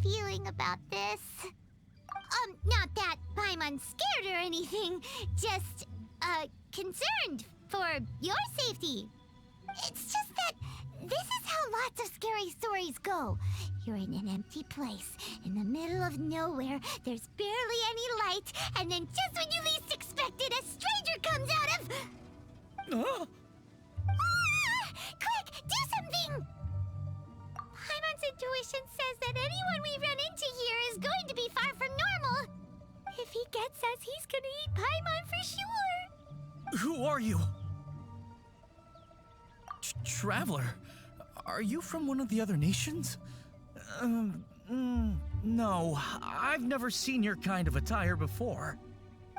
feeling about this. Not that Paimon's scared or anything, just, concerned for your safety. It's just that this is how lots of scary stories go. You're in an empty place, in the middle of nowhere, there's barely any light, and then just when you least expect it, a stranger comes out of... Quick, do something! Paimon's intuition says that anyone we run into here is going to be far from normal. If he gets us, he's gonna eat Paimon for sure. Who are you? Traveler, are you from one of the other nations? No, I've never seen your kind of attire before.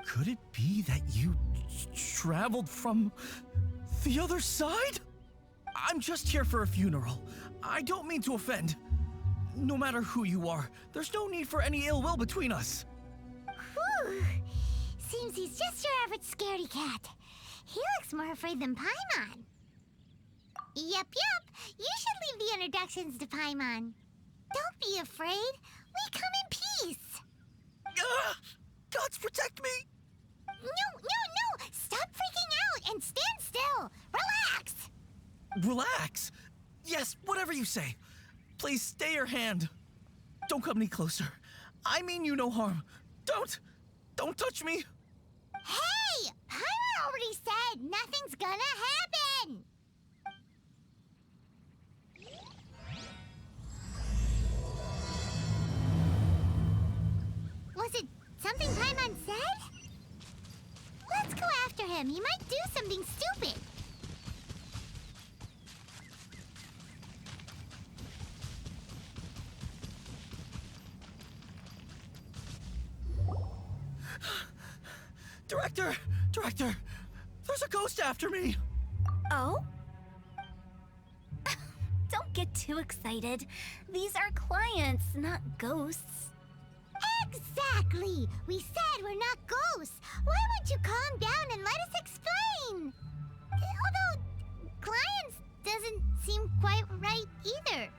Could it be that you traveled from the other side? I'm just here for a funeral. I don't mean to offend. No matter who you are, there's no need for any ill will between us. Whew. Seems he's just your average scaredy cat. He looks more afraid than Paimon. Yep. You should leave the introductions to Paimon. Don't be afraid. We come in peace. Gods protect me! No! Stop freaking out and stand still. Relax. Relax? Yes, whatever you say. Please stay your hand. Don't come any closer. I mean you no harm. Don't touch me. Hey! Paimon already said nothing's gonna happen. Was it something Paimon said? Let's go after him. He might do something stupid. Director, there's a ghost after me. Oh? Don't get too excited. These are clients, not ghosts. Exactly! We said we're not ghosts. Why won't you calm down and let us explain? Although, clients doesn't seem quite right either.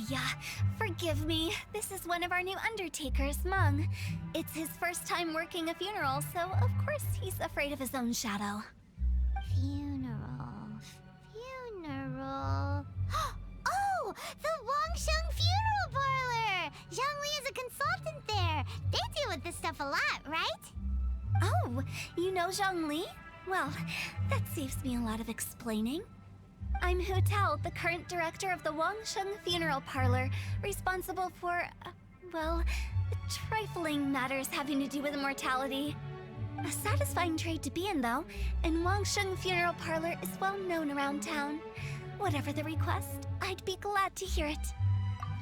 Yeah, forgive me. This is one of our new undertakers, Mung. It's his first time working a funeral, so of course he's afraid of his own shadow. Funeral. Oh! The Wangsheng Funeral Parlor! Zhongli is a consultant there. They deal with this stuff a lot, right? Oh, you know Zhongli? Well, that saves me a lot of explaining. I'm Hu Tao, the current director of the Wangsheng Funeral Parlor, responsible for, trifling matters having to do with immortality. A satisfying trade to be in, though, and Wangsheng Funeral Parlor is well known around town. Whatever the request, I'd be glad to hear it.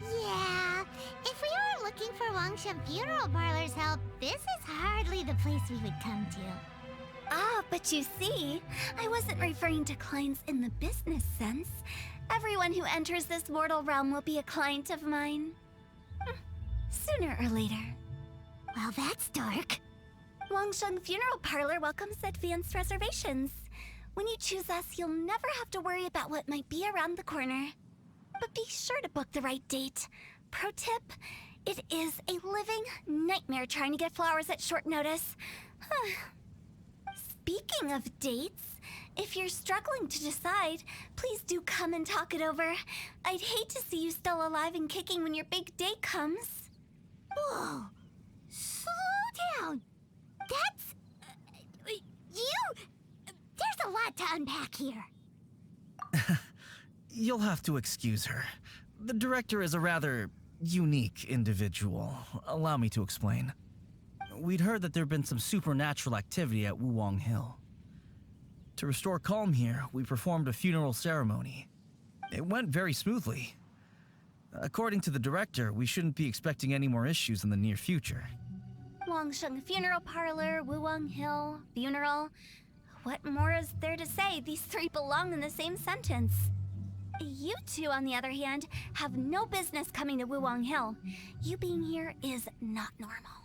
Yeah, if we were looking for Wangsheng Funeral Parlor's help, this is hardly the place we would come to. Ah, but you see, I wasn't referring to clients in the business sense. Everyone who enters this mortal realm will be a client of mine. Sooner or later. Well, that's dark. Wangsheng Funeral Parlor welcomes advanced reservations. When you choose us, you'll never have to worry about what might be around the corner. But be sure to book the right date. Pro tip, it is a living nightmare trying to get flowers at short notice. Speaking of dates, if you're struggling to decide, please do come and talk it over. I'd hate to see you still alive and kicking when your big day comes. Whoa! Slow down! That's... There's a lot to unpack here. You'll have to excuse her. The director is a rather unique individual. Allow me to explain. We'd heard that there'd been some supernatural activity at Wuwang Hill. To restore calm here, we performed a funeral ceremony. It went very smoothly. According to the director, we shouldn't be expecting any more issues in the near future. Wangsheng Funeral Parlor, Wuwang Hill, funeral. What more is there to say? These three belong in the same sentence. You two, on the other hand, have no business coming to Wuwang Hill. You being here is not normal.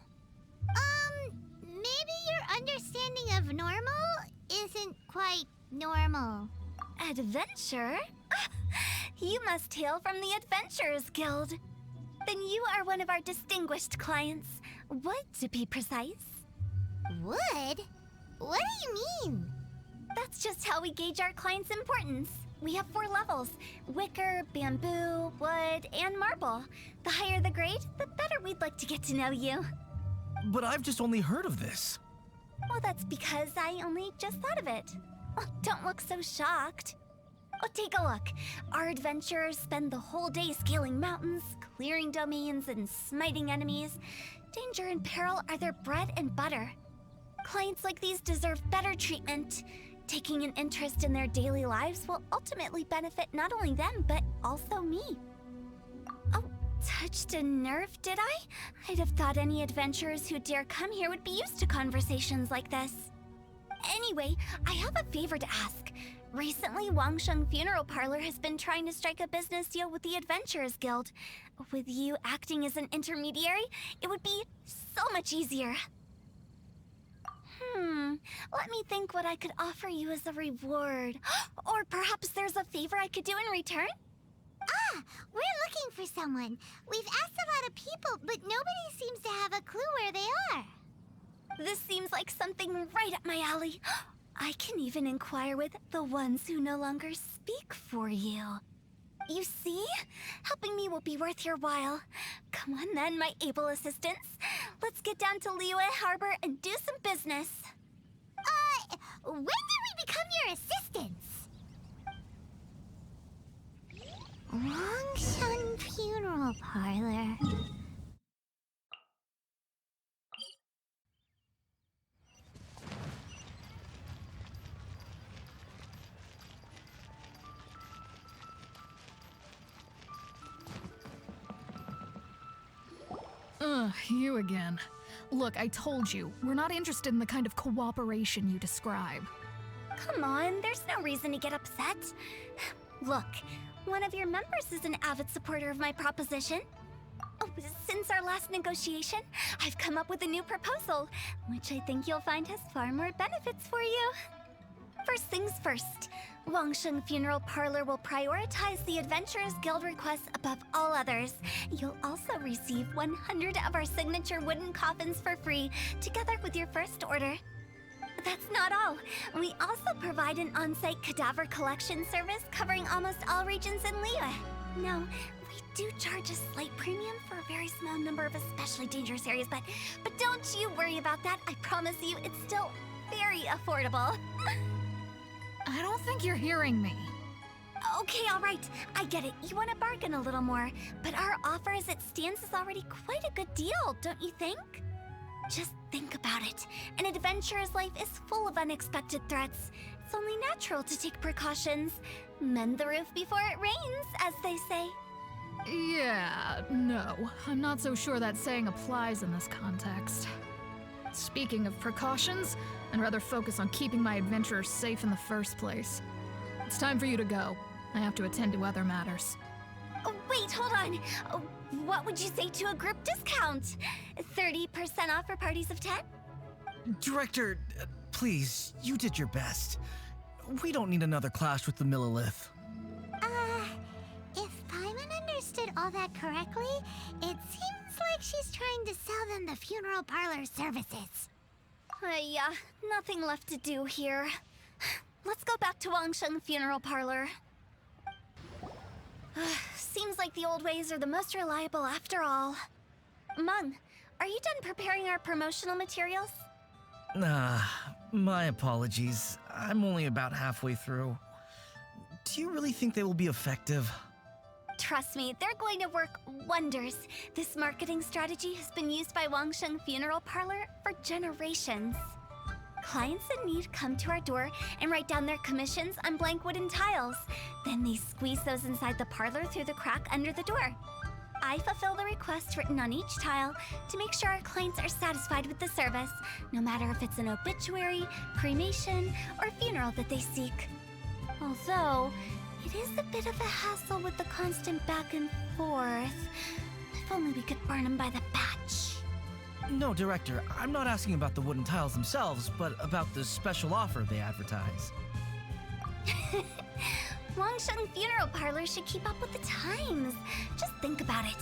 Maybe your understanding of normal isn't quite normal. Adventure? You must hail from the Adventurers Guild. Then you are one of our distinguished clients. Wood, to be precise. Wood? What do you mean? That's just how we gauge our clients' importance. We have 4 levels: wicker, bamboo, wood, and marble. The higher the grade, the better we'd like to get to know you. But I've just only heard of this. Well, that's because I only just thought of it. Oh, don't look so shocked. Oh, take a look. Our adventurers spend the whole day scaling mountains, clearing domains, and smiting enemies. Danger and peril are their bread and butter. Clients like these deserve better treatment. Taking an interest in their daily lives will ultimately benefit not only them, but also me. Oh, touched a nerve, did I? I'd have thought any adventurers who dare come here would be used to conversations like this. Anyway, I have a favor to ask. Recently, Wangsheng Funeral Parlor has been trying to strike a business deal with the Adventurers Guild. With you acting as an intermediary, it would be so much easier. Let me think what I could offer you as a reward. Or perhaps there's a favor I could do in return? Ah, we're looking for someone. We've asked a lot of people, but nobody seems to have a clue where they are. This seems like something right up my alley. I can even inquire with the ones who no longer speak for you. You see? Helping me will be worth your while. Come on then, my able assistants. Let's get down to Liyue Harbor and do some business. When did we become your assistants? Wangsheng Funeral Parlor. You again. Look, I told you, we're not interested in the kind of cooperation you describe. Come on, there's no reason to get upset. Look, one of your members is an avid supporter of my proposition. Oh, since our last negotiation, I've come up with a new proposal, which I think you'll find has far more benefits for you. First things first, Wangsheng Funeral Parlor will prioritize the Adventurers Guild requests above all others. You'll also receive 100 of our signature wooden coffins for free, together with your first order. That's not all. We also provide an on-site cadaver collection service covering almost all regions in Liyue. Now, we do charge a slight premium for a very small number of especially dangerous areas, but don't you worry about that. I promise you, it's still very affordable. I don't think you're hearing me. Okay, all right. I get it. You want to bargain a little more, but our offer as it stands is already quite a good deal, don't you think? Just think about it. An adventurer's life is full of unexpected threats. It's only natural to take precautions. Mend the roof before it rains, as they say. Yeah, no. I'm not so sure that saying applies in this context. Speaking of precautions, I'd rather focus on keeping my adventurers safe in the first place. It's time for you to go. I have to attend to other matters. Oh, wait, hold on. Oh, what would you say to a group discount? 30% off for parties of 10? Director, please, you did your best. We don't need another clash with the Millilith. If Paimon understood all that correctly, it seems like she's trying to sell them the funeral parlor services. Yeah, nothing left to do here. Let's go back to Wangsheng Funeral Parlor. Seems like the old ways are the most reliable after all. Meng, are you done preparing our promotional materials? My apologies. I'm only about halfway through. Do you really think they will be effective? Trust me, they're going to work wonders. This marketing strategy has been used by Wangsheng Funeral Parlor for generations. Clients in need come to our door and write down their commissions on blank wooden tiles. Then they squeeze those inside the parlor through the crack under the door. I fulfill the requests written on each tile to make sure our clients are satisfied with the service, no matter if it's an obituary, cremation, or funeral that they seek. Although, it is a bit of a hassle with the constant back and forth. If only we could burn them by the batch. No, Director, I'm not asking about the wooden tiles themselves, but about the special offer they advertise. Wangsheng Funeral Parlor should keep up with the times. Just think about it.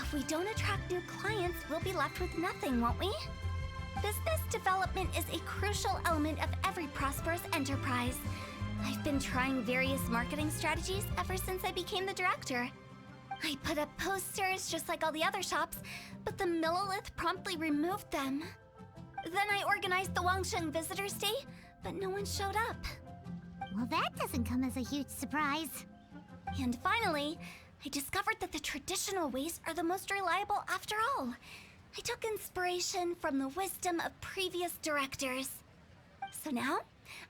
If we don't attract new clients, we'll be left with nothing, won't we? Business development is a crucial element of every prosperous enterprise. I've been trying various marketing strategies ever since I became the director. I put up posters just like all the other shops, but the Millilith promptly removed them. Then I organized the Wangsheng Visitors Day, but no one showed up. Well, that doesn't come as a huge surprise. And finally, I discovered that the traditional ways are the most reliable after all. I took inspiration from the wisdom of previous directors. So now,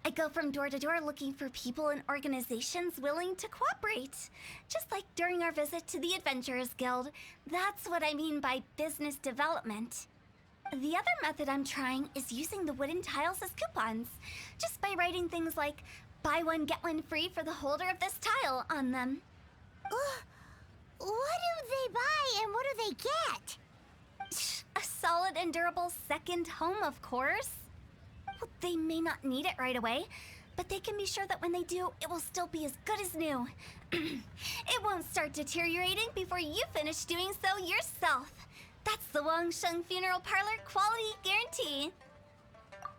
I go from door to door looking for people and organizations willing to cooperate. Just like during our visit to the Adventurers Guild. That's what I mean by business development. The other method I'm trying is using the wooden tiles as coupons. Just by writing things like, buy one, get one free for the holder of this tile on them. What do they buy and what do they get? A solid and durable second home, of course. Well, they may not need it right away, but they can be sure that when they do, it will still be as good as new. It won't start deteriorating before you finish doing so yourself. That's the Wangsheng Funeral Parlor quality guarantee.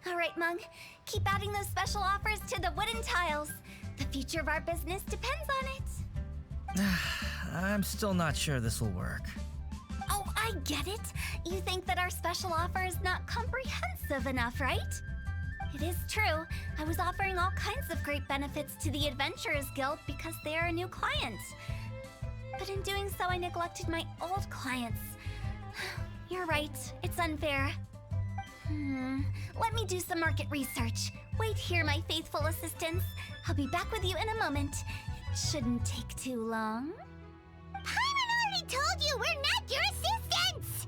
All right, Mung, keep adding those special offers to the wooden tiles. The future of our business depends on it. I'm still not sure this will work. Oh, I get it. You think that our special offer is not comprehensive enough, right? It is true. I was offering all kinds of great benefits to the Adventurers Guild because they are a new client. But in doing so, I neglected my old clients. You're right. It's unfair. Let me do some market research. Wait here, my faithful assistants. I'll be back with you in a moment. It shouldn't take too long. Paimon already told you we're not your assistants!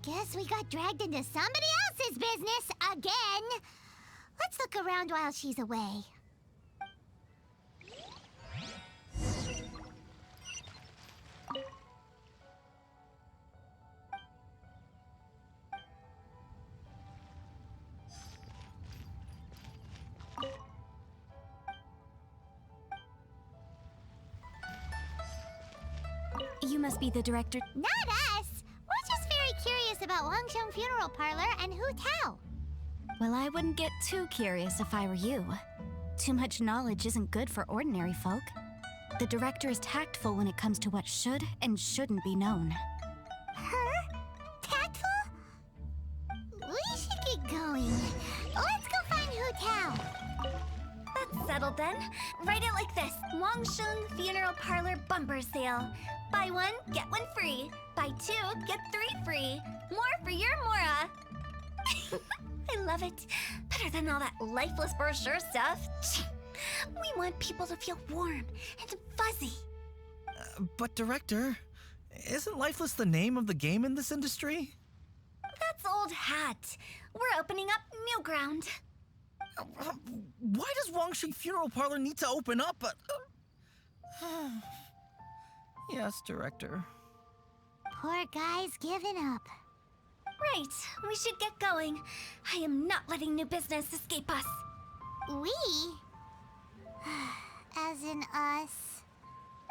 Guess we got dragged into somebody else's business again. Let's look around while she's away. You must be the director. Not us! We're just very curious about Wangsheng Funeral Parlor and Hu Tao. Well, I wouldn't get too curious if I were you. Too much knowledge isn't good for ordinary folk. The director is tactful when it comes to what should and shouldn't be known. Her? Tactful? We should get going. Let's go find Hu Tao. That's settled then. Write it like this. Wangsheng Funeral Parlor Bumper Sale. Buy one, get one free. Buy two, get three free. More for your Mora. I love it. Better than all that lifeless brochure stuff. We want people to feel warm and fuzzy. But Director, isn't Lifeless the name of the game in this industry? That's old hat. We're opening up new ground. Why does Wangsheng Funeral Parlor need to open up? Yes, Director. Poor guy's giving up. Right, we should get going. I am not letting new business escape us. We? As in us.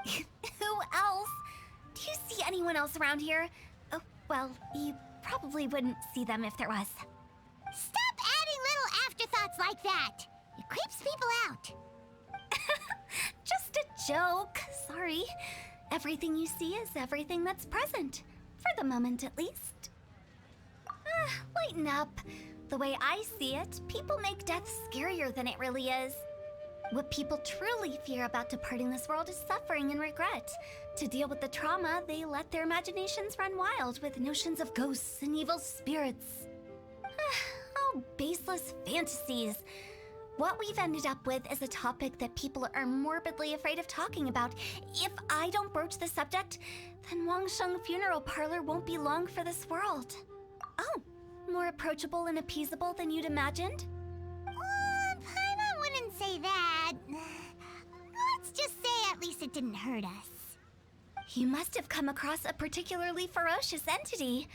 Who else? Do you see anyone else around here? Oh, well, you probably wouldn't see them if there was. Stop adding little afterthoughts like that! It creeps people out. Just a joke. Sorry. Everything you see is everything that's present. For the moment, at least. Lighten up. The way I see it, people make death scarier than it really is. What people truly fear about departing this world is suffering and regret. To deal with the trauma, they let their imaginations run wild with notions of ghosts and evil spirits. Oh, baseless fantasies. What we've ended up with is a topic that people are morbidly afraid of talking about. If I don't broach the subject, then Wangsheng Funeral Parlor won't be long for this world. Oh, more approachable and appeasable than you'd imagined? Paimon wouldn't say that. Let's just say at least it didn't hurt us. You must have come across a particularly ferocious entity.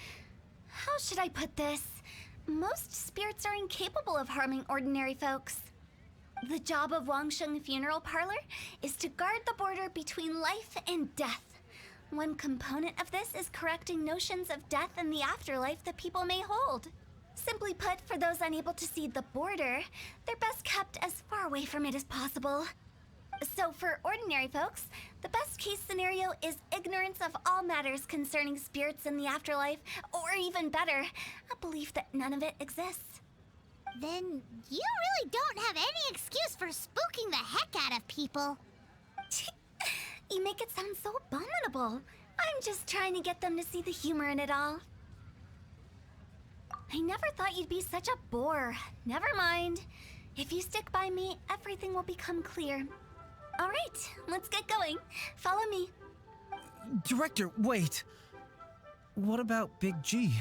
How should I put this? Most spirits are incapable of harming ordinary folks. The job of Wangsheng Funeral Parlor is to guard the border between life and death. One component of this is correcting notions of death and the afterlife that people may hold. Simply put, for those unable to see the border, they're best kept as far away from it as possible. So for ordinary folks, the best case scenario is ignorance of all matters concerning spirits in the afterlife, or even better, a belief that none of it exists. Then you really don't have any excuse for spooking the heck out of people. You make it sound so abominable. I'm just trying to get them to see the humor in it all. I never thought you'd be such a bore. Never mind. If you stick by me, everything will become clear. All right, let's get going. Follow me. Director, wait! What about Big G?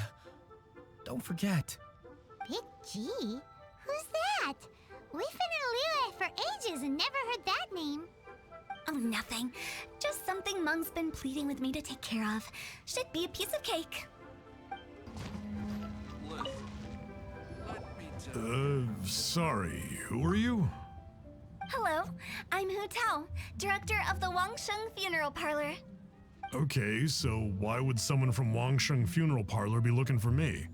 Don't forget. Big G? Who's that? We've been in Liyue for ages and never heard that name. Oh, nothing. Just something Mung's been pleading with me to take care of. Should be a piece of cake. Sorry, who are you? Hello, I'm Hu Tao, director of the Wangsheng Funeral Parlor. Okay, so why would someone from Wangsheng Funeral Parlor be looking for me?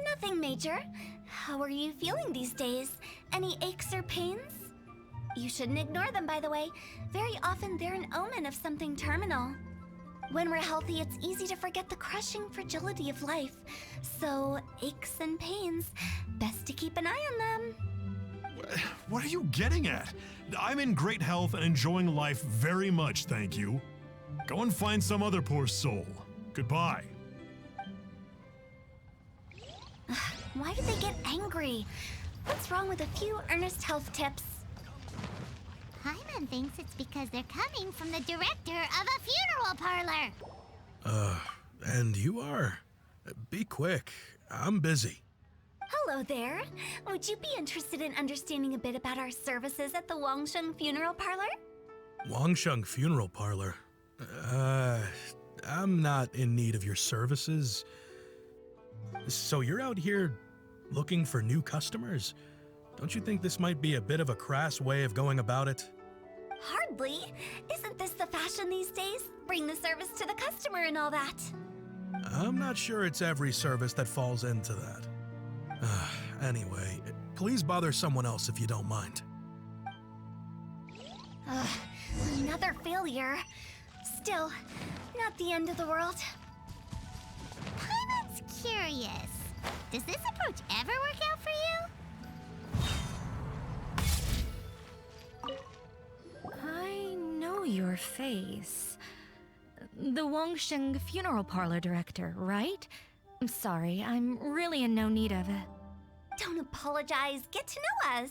Nothing major. How are you feeling these days? Any aches or pains? You shouldn't ignore them, by the way. Very often they're an omen of something terminal. When we're healthy, it's easy to forget the crushing fragility of life. So, aches and pains, best to keep an eye on them. What are you getting at? I'm in great health and enjoying life very much, thank you. Go and find some other poor soul. Goodbye. Why did they get angry? What's wrong with a few earnest health tips? Paimon thinks it's because they're coming from the director of a funeral parlor. And you are? Be quick. I'm busy. Hello there. Would you be interested in understanding a bit about our services at the Wangsheng Funeral Parlor? Wangsheng Funeral Parlor? I'm not in need of your services. So you're out here looking for new customers? Don't you think this might be a bit of a crass way of going about it? Hardly. Isn't this the fashion these days? Bring the service to the customer and all that. I'm not sure it's every service that falls into that. Anyway, please bother someone else if you don't mind. Another failure. Still, not the end of the world. Paimon's curious. Does this approach ever work out for you? I know your face. The Wangsheng Funeral Parlor director, right? I'm sorry, I'm really in no need of it. Don't apologize. Get to know us.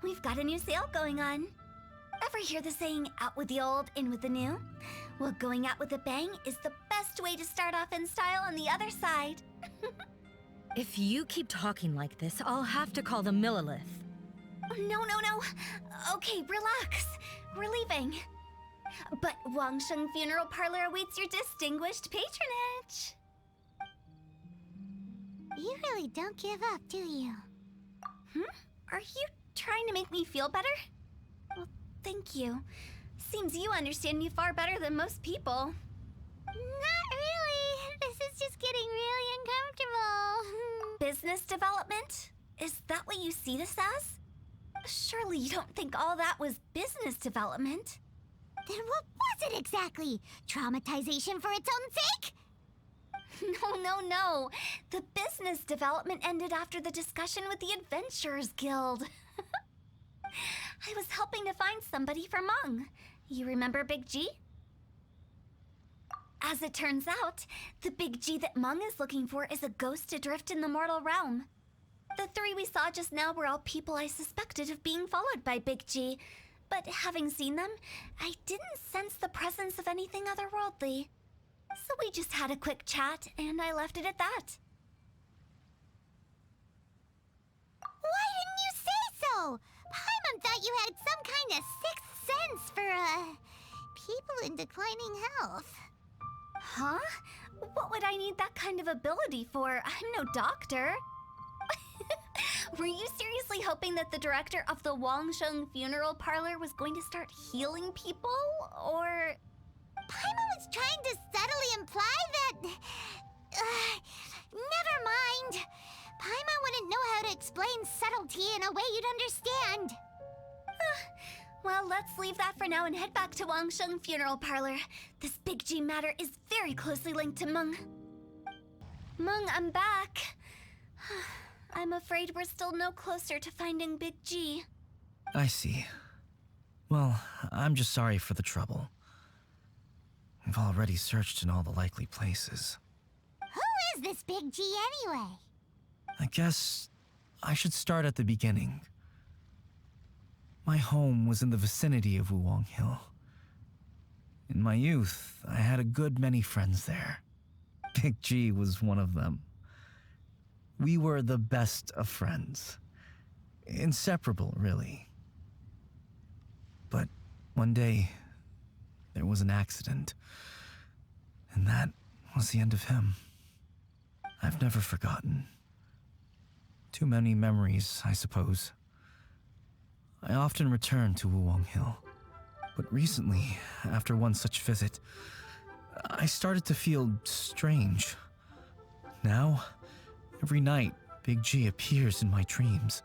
We've got a new sale going on. Ever hear the saying, out with the old, in with the new? Well, going out with a bang is the best way to start off in style on the other side. If you keep talking like this, I'll have to call the Millilith. No. Okay, relax. We're leaving. But Wangsheng Funeral Parlor awaits your distinguished patronage. You really don't give up, do you? Are you trying to make me feel better? Well, thank you. Seems you understand me far better than most people. Not really. This is just getting really uncomfortable. Business development? Is that what you see this as? Surely you don't think all that was business development. Then what was it exactly? Traumatization for its own sake? No. The business development ended after the discussion with the Adventurers Guild. I was helping to find somebody for Mung. You remember Big G? As it turns out, the Big G that Mung is looking for is a ghost adrift in the mortal realm. The three we saw just now were all people I suspected of being followed by Big G, but having seen them, I didn't sense the presence of anything otherworldly. So we just had a quick chat, and I left it at that. Why didn't you say so? Paimon thought you had some kind of sixth sense for, people in declining health. Huh? What would I need that kind of ability for? I'm no doctor. Were you seriously hoping that the director of the Wangsheng Funeral Parlor was going to start healing people, or... Paimon was trying to subtly imply that... never mind. Paimon wouldn't know how to explain subtlety in a way you'd understand. Well, let's leave that for now and head back to Wangsheng Funeral Parlor. This Big G matter is very closely linked to Meng. Meng, I'm back. I'm afraid we're still no closer to finding Big G. I see. Well, I'm just sorry for the trouble. We've already searched in all the likely places. Who is this Big G anyway? I guess I should start at the beginning. My home was in the vicinity of Wuwang Hill. In my youth, I had a good many friends there. Big G was one of them. We were the best of friends. Inseparable, really. But one day, there was an accident. And that was the end of him. I've never forgotten. Too many memories, I suppose. I often return to Wuwang Hill. But recently, after one such visit, I started to feel strange. Now, every night, Big G appears in my dreams.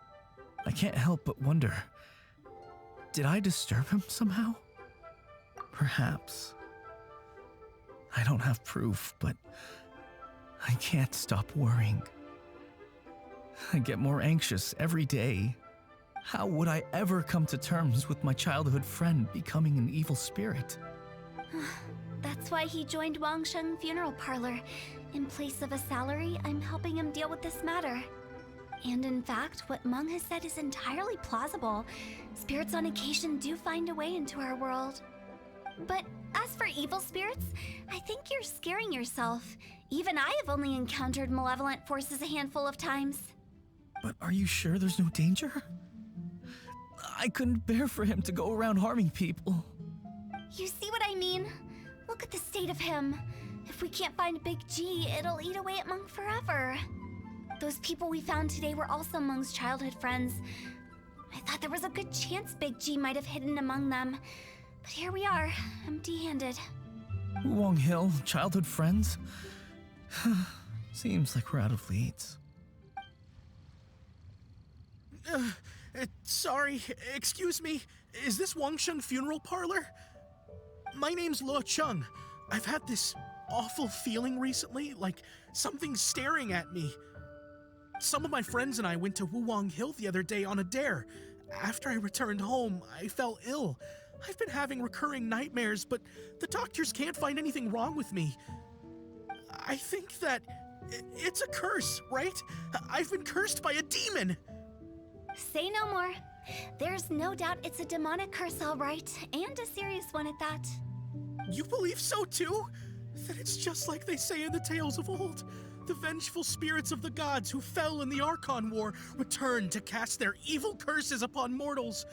I can't help but wonder, did I disturb him somehow? Perhaps. I don't have proof, but I can't stop worrying. I get more anxious every day. How would I ever come to terms with my childhood friend becoming an evil spirit? That's why he joined Wangsheng Funeral Parlor. In place of a salary, I'm helping him deal with this matter. And in fact, what Meng has said is entirely plausible. Spirits on occasion do find a way into our world. But as for evil spirits, I think you're scaring yourself. Even I have only encountered malevolent forces a handful of times. But are you sure there's no danger? I couldn't bear for him to go around harming people. You see what I mean? Look at the state of him. If we can't find Big G, it'll eat away at Meng forever. Those people we found today were also Meng's childhood friends. I thought there was a good chance Big G might have hidden among them. But here we are, empty-handed. Wuwang Hill, childhood friends? Seems like we're out of leads. Sorry, excuse me. Is this Wangsheng Funeral Parlor? My name's Luo Chung. I've had this awful feeling recently, like something's staring at me. Some of my friends and I went to Wuwang Hill the other day on a dare. After I returned home, I fell ill. I've been having recurring nightmares, but the doctors can't find anything wrong with me. I think that it's a curse, right? I've been cursed by a demon. Say no more. There's no doubt it's a demonic curse, all right, and a serious one at that. You believe so too? Then it's just like they say in the tales of old. The vengeful spirits of the gods who fell in the Archon War return to cast their evil curses upon mortals.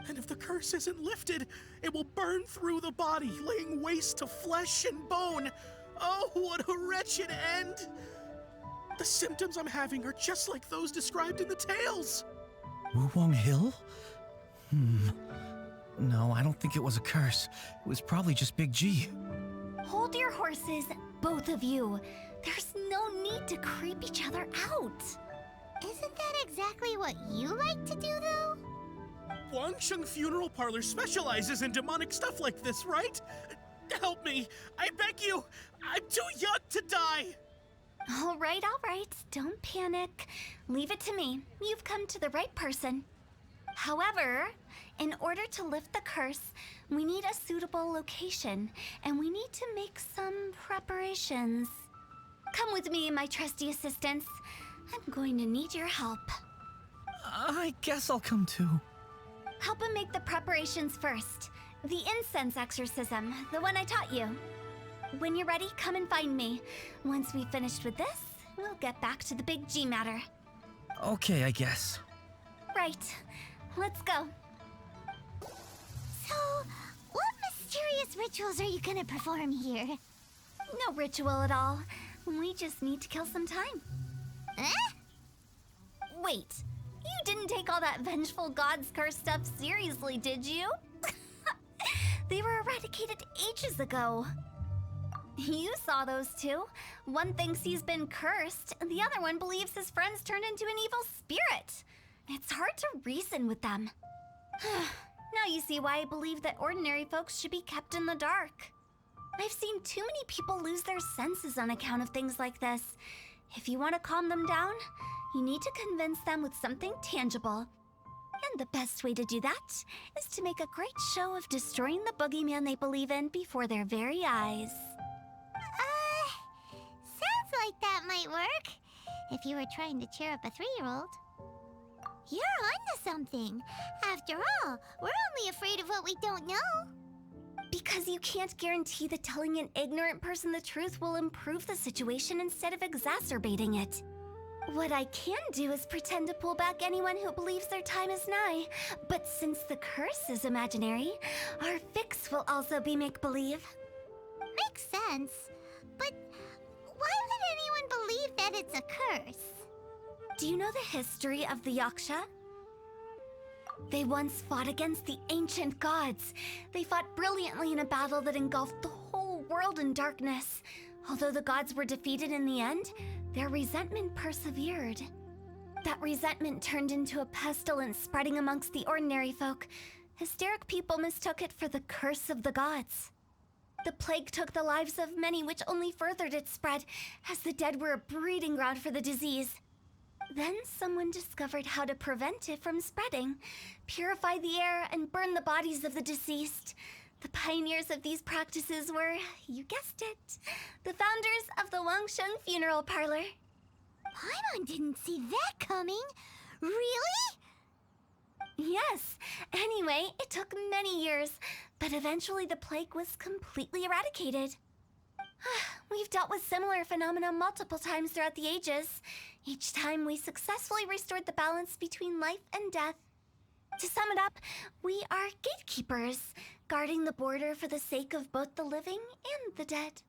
And if the curse isn't lifted, it will burn through the body, laying waste to flesh and bone. Oh, what a wretched end! The symptoms I'm having are just like those described in the tales. Wuwang Hill? No, I don't think it was a curse. It was probably just Big G. Hold your horses, both of you. There's no need to creep each other out. Isn't that exactly what you like to do, though? Wangsheng Funeral Parlor specializes in demonic stuff like this, right? Help me, I beg you. I'm too young to die. All right. Don't panic. Leave it to me. You've come to the right person. However, in order to lift the curse, we need a suitable location, and we need to make some preparations. Come with me, my trusty assistants. I'm going to need your help. I guess I'll come too. Help him make the preparations first. The incense exorcism, the one I taught you. When you're ready, come and find me. Once we've finished with this, we'll get back to the Big G matter. Okay, I guess. Right. Let's go. So, what mysterious rituals are you gonna perform here? No ritual at all. We just need to kill some time. Eh? Wait, you didn't take all that vengeful god's curse stuff seriously, did you? They were eradicated ages ago. You saw those two. One thinks he's been cursed, and the other one believes his friends turned into an evil spirit. It's hard to reason with them. Now you see why I believe that ordinary folks should be kept in the dark. I've seen too many people lose their senses on account of things like this. If you want to calm them down, you need to convince them with something tangible. And the best way to do that is to make a great show of destroying the boogeyman they believe in before their very eyes. Sounds like that might work. If you were trying to cheer up a 3-year-old. You're onto something. After all, we're only afraid of what we don't know. Because you can't guarantee that telling an ignorant person the truth will improve the situation instead of exacerbating it. What I can do is pretend to pull back anyone who believes their time is nigh. But since the curse is imaginary, our fix will also be make-believe. Makes sense. But why would anyone believe that it's a curse? Do you know the history of the Yaksha? They once fought against the ancient gods. They fought brilliantly in a battle that engulfed the whole world in darkness. Although the gods were defeated in the end, their resentment persevered. That resentment turned into a pestilence spreading amongst the ordinary folk. Hysteric people mistook it for the curse of the gods. The plague took the lives of many, which only furthered its spread, as the dead were a breeding ground for the disease. Then someone discovered how to prevent it from spreading, purify the air, and burn the bodies of the deceased. The pioneers of these practices were, you guessed it, the founders of the Wangsheng Funeral Parlor. Paimon didn't see that coming. Really? Yes. Anyway, it took many years, but eventually the plague was completely eradicated. We've dealt with similar phenomena multiple times throughout the ages. Each time we successfully restored the balance between life and death. To sum it up, we are gatekeepers, guarding the border for the sake of both the living and the dead.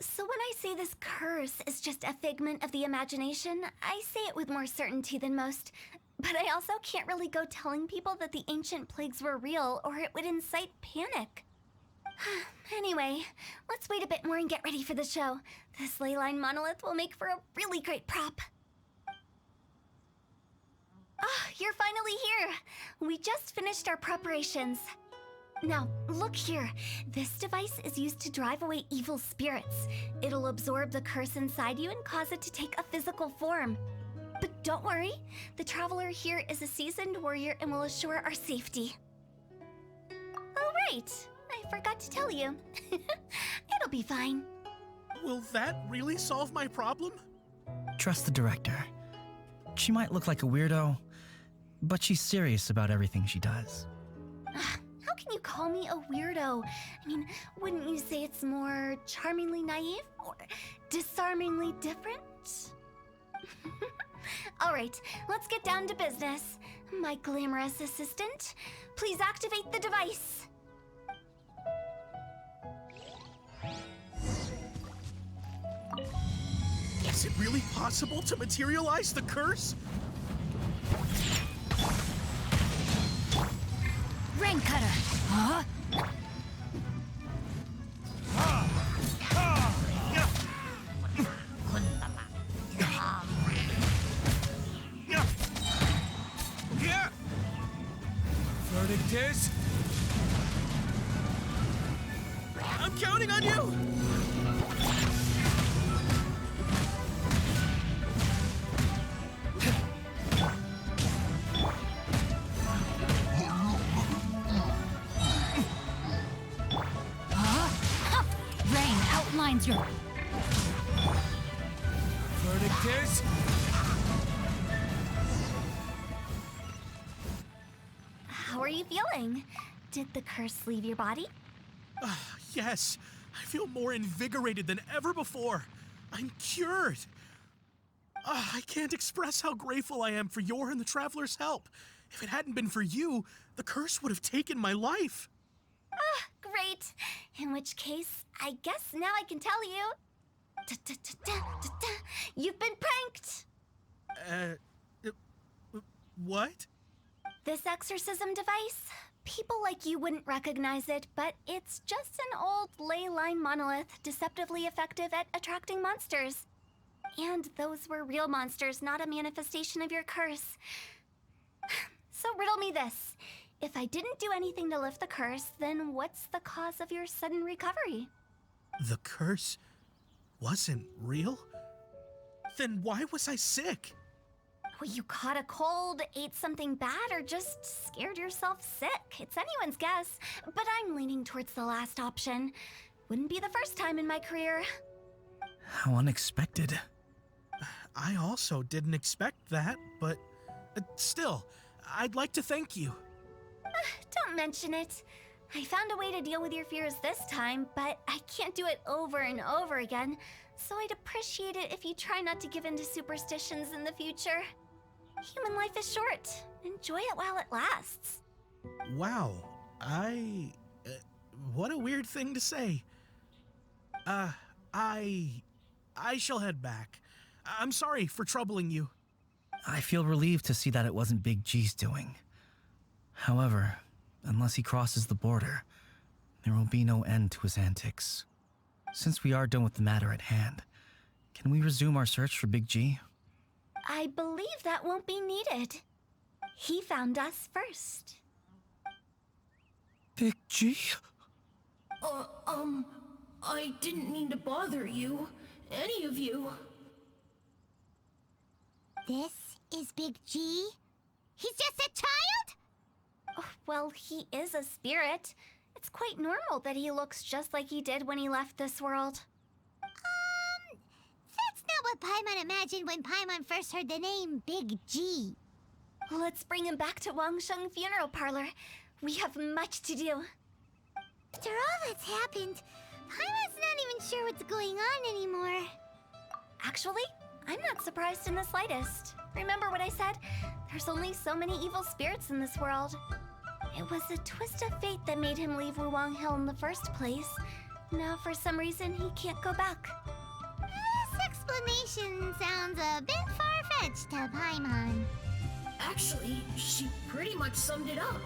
So when I say this curse is just a figment of the imagination, I say it with more certainty than most. But I also can't really go telling people that the ancient plagues were real, or it would incite panic. Anyway, let's wait a bit more and get ready for the show. This leyline monolith will make for a really great prop. You're finally here! We just finished our preparations. Now, look here. This device is used to drive away evil spirits. It'll absorb the curse inside you and cause it to take a physical form. But don't worry, the traveler here is a seasoned warrior and will assure our safety. Oh, right. I forgot to tell you. It'll be fine. Will that really solve my problem? Trust the director. She might look like a weirdo, but she's serious about everything she does. How can you call me a weirdo? I mean, wouldn't you say it's more charmingly naive or disarmingly different? All right, let's get down to business. My glamorous assistant, please activate the device. Is it really possible to materialize the curse? Rain cutter! Huh? Verdict is... I'm counting on you! Rain outlines your... Verdict is... How are you feeling? Did the curse leave your body? Yes, I feel more invigorated than ever before. I'm cured. I can't express how grateful I am for your and the Traveler's help. If it hadn't been for you, the curse would have taken my life. Great. In which case, I guess now I can tell you. You've been pranked! What? This exorcism device, People like you wouldn't recognize it, but it's just an old ley line monolith deceptively effective at attracting monsters. And those were real monsters, not a manifestation of your curse. So riddle me this. If I didn't do anything to lift the curse, then what's the cause of your sudden recovery? The curse wasn't real? Then why was I sick? Well, you caught a cold, ate something bad, or just scared yourself sick. It's anyone's guess, but I'm leaning towards the last option. Wouldn't be the first time in my career. How unexpected. I also didn't expect that, but still, I'd like to thank you. Don't mention it. I found a way to deal with your fears this time, but I can't do it over and over again, so I'd appreciate it if you try not to give in to superstitions in the future. Human life is short. Enjoy it while it lasts. Wow, what a weird thing to say. I shall head back. I'm sorry for troubling you. I feel relieved to see that it wasn't Big G's doing. However, unless he crosses the border, there will be no end to his antics. Since we are done with the matter at hand, can we resume our search for Big G? I believe that won't be needed. He found us first. Big G? I didn't mean to bother you. Any of you. This is Big G? He's just a child? Oh, well, he is a spirit. It's quite normal that he looks just like he did when he left this world. That's not what Paimon imagined when Paimon first heard the name Big G. Let's bring him back to Wangsheng Funeral Parlor. We have much to do. After all that's happened, Paimon's not even sure what's going on anymore. Actually, I'm not surprised in the slightest. Remember what I said? There's only so many evil spirits in this world. It was a twist of fate that made him leave Wuwang Hill in the first place. Now, for some reason, he can't go back. This explanation sounds a bit far-fetched to Paimon. Actually, she pretty much summed it up.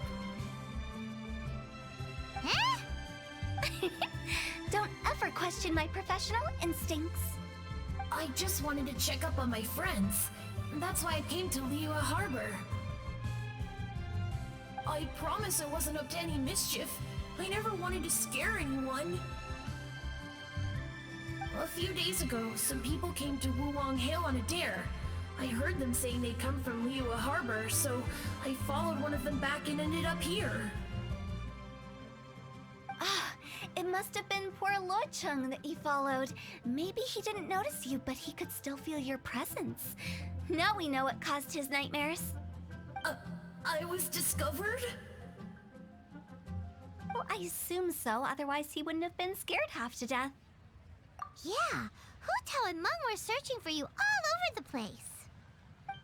Huh? Don't ever question my professional instincts. I just wanted to check up on my friends. That's why I came to Liyue Harbor. I promise I wasn't up to any mischief. I never wanted to scare anyone. A few days ago, some people came to Wuwang Hill on a dare. I heard them saying they'd come from Liyue Harbor, so I followed one of them back and ended up here. It must have been poor Luocheng that he followed. Maybe he didn't notice you, but he could still feel your presence. Now we know what caused his nightmares. I was discovered? Well, I assume so, otherwise he wouldn't have been scared half to death. Yeah, Hu Tao and Meng were searching for you all over the place.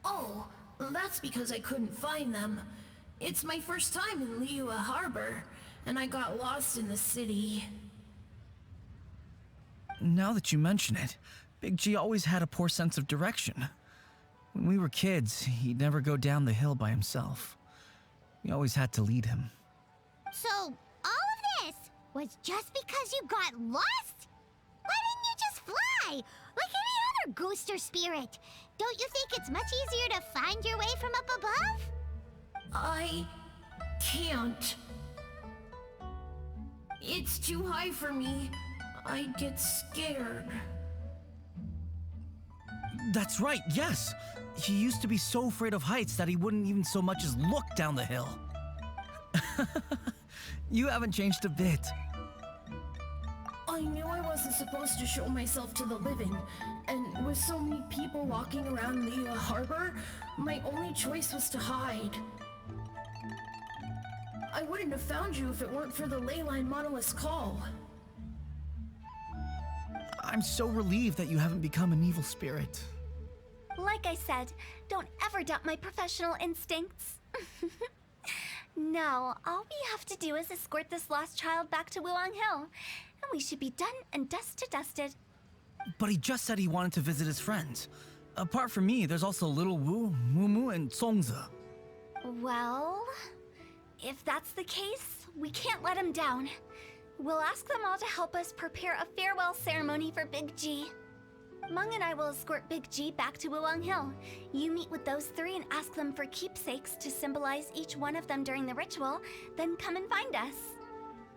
Oh, that's because I couldn't find them. It's my first time in Liyue Harbor, and I got lost in the city. Now that you mention it, Big G always had a poor sense of direction. When we were kids, he'd never go down the hill by himself. We always had to lead him. So, all of this was just because you got lost? Why didn't you just fly? Like any other ghost or spirit? Don't you think it's much easier to find your way from up above? I can't. It's too high for me. I'd get scared. That's right, yes! He used to be so afraid of heights that he wouldn't even so much as look down the hill. You haven't changed a bit. I knew I wasn't supposed to show myself to the living, and with so many people walking around Liyue Harbor, my only choice was to hide. I wouldn't have found you if it weren't for the Leyline Monolith's call. I'm so relieved that you haven't become an evil spirit. Like I said, don't ever doubt my professional instincts. Now, all we have to do is escort this lost child back to Wuwang Hill, and we should be done and dust to dusted. But he just said he wanted to visit his friends. Apart from me, there's also Little Wu, Mumu, and Songzi. Well, If that's the case, we can't let him down. We'll ask them all to help us prepare a farewell ceremony for Big G. Mung and I will escort Big G back to Wuwang Hill. You meet with those three and ask them for keepsakes to symbolize each one of them during the ritual, then come and find us.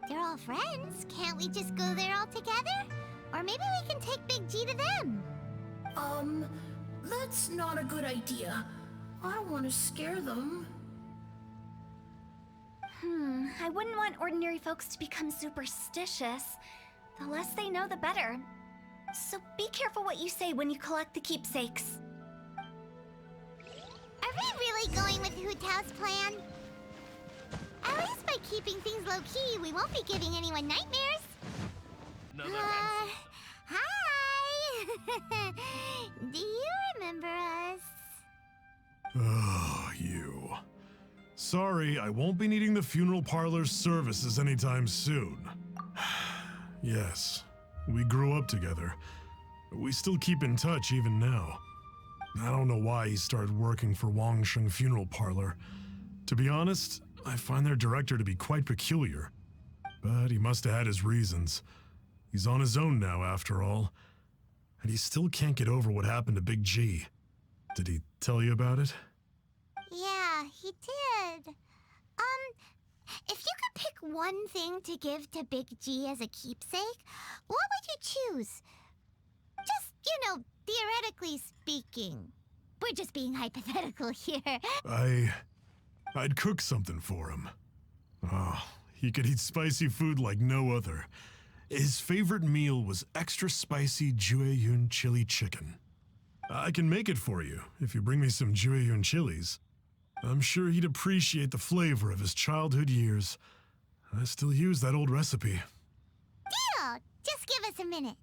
They're all friends. Can't we just go there all together? Or maybe we can take Big G to them. That's not a good idea. I don't want to scare them. I wouldn't want ordinary folks to become superstitious. The less they know, the better. So be careful what you say when you collect the keepsakes. Are we really going with Hu Tao's plan? At least by keeping things low-key, we won't be giving anyone nightmares. Hi! Do you remember us? Oh, you. Sorry, I won't be needing the funeral parlor's services anytime soon. Yes, we grew up together. We still keep in touch even now. I don't know why he started working for Wangsheng Funeral Parlor. To be honest, I find their director to be quite peculiar. But he must have had his reasons. He's on his own now, after all. And he still can't get over what happened to Big G. Did he tell you about it? Yeah, he did. If you could pick one thing to give to Big G as a keepsake, what would you choose? Just, theoretically speaking. We're just being hypothetical here. I'd cook something for him. Oh, he could eat spicy food like no other. His favorite meal was extra spicy Jueyun chili chicken. I can make it for you if you bring me some Jueyun chilies. I'm sure he'd appreciate the flavor of his childhood years. I still use that old recipe. Deal! Just give us a minute.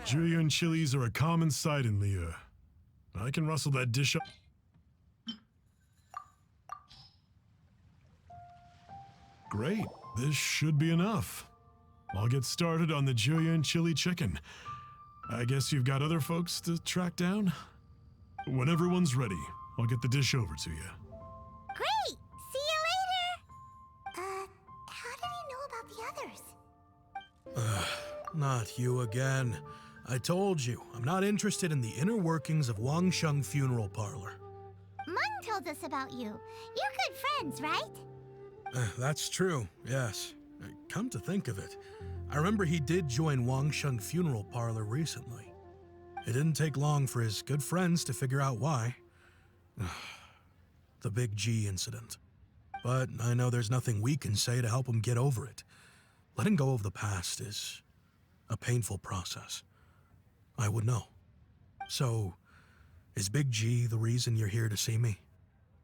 Jueyun chilies are a common sight in Liu. I can rustle that dish up. Great, this should be enough. I'll get started on the Jueyun chili chicken. I guess you've got other folks to track down? When everyone's ready, I'll get the dish over to you. Great! See you later! How did he know about the others? Not you again. I told you, I'm not interested in the inner workings of Wangsheng Funeral Parlor. Mung told us about you. You're good friends, right? That's true, yes. Come to think of it, I remember he did join Wangsheng Funeral Parlor recently. It didn't take long for his good friends to figure out why. The Big G incident. But I know there's nothing we can say to help him get over it. Letting go of the past is a painful process. I would know. So, is Big G the reason you're here to see me?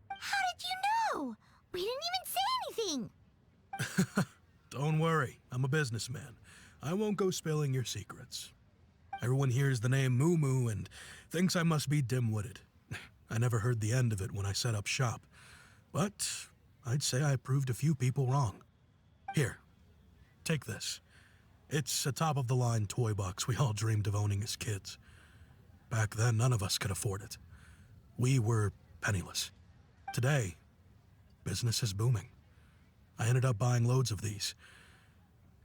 How did you know? We didn't even say anything. Don't worry, I'm a businessman. I won't go spilling your secrets. Everyone hears the name Moo Moo and thinks I must be dim-witted. I never heard the end of it when I set up shop. But I'd say I proved a few people wrong. Here, take this. It's a top-of-the-line toy box we all dreamed of owning as kids. Back then, none of us could afford it. We were penniless. Today, business is booming. I ended up buying loads of these.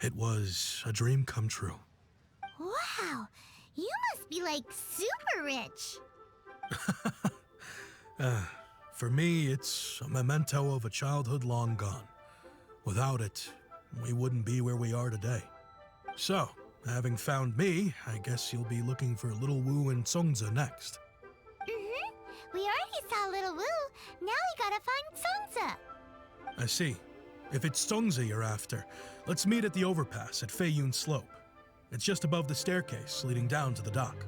It was a dream come true. Wow, you must be like super rich. For me, it's a memento of a childhood long gone. Without it, we wouldn't be where we are today. So, having found me, I guess you'll be looking for Little Wu and Songza next. We already saw Little Wu. Now we gotta find Songza. I see. If it's Songza you're after, let's meet at the overpass at Feiyun Slope. It's just above the staircase leading down to the dock.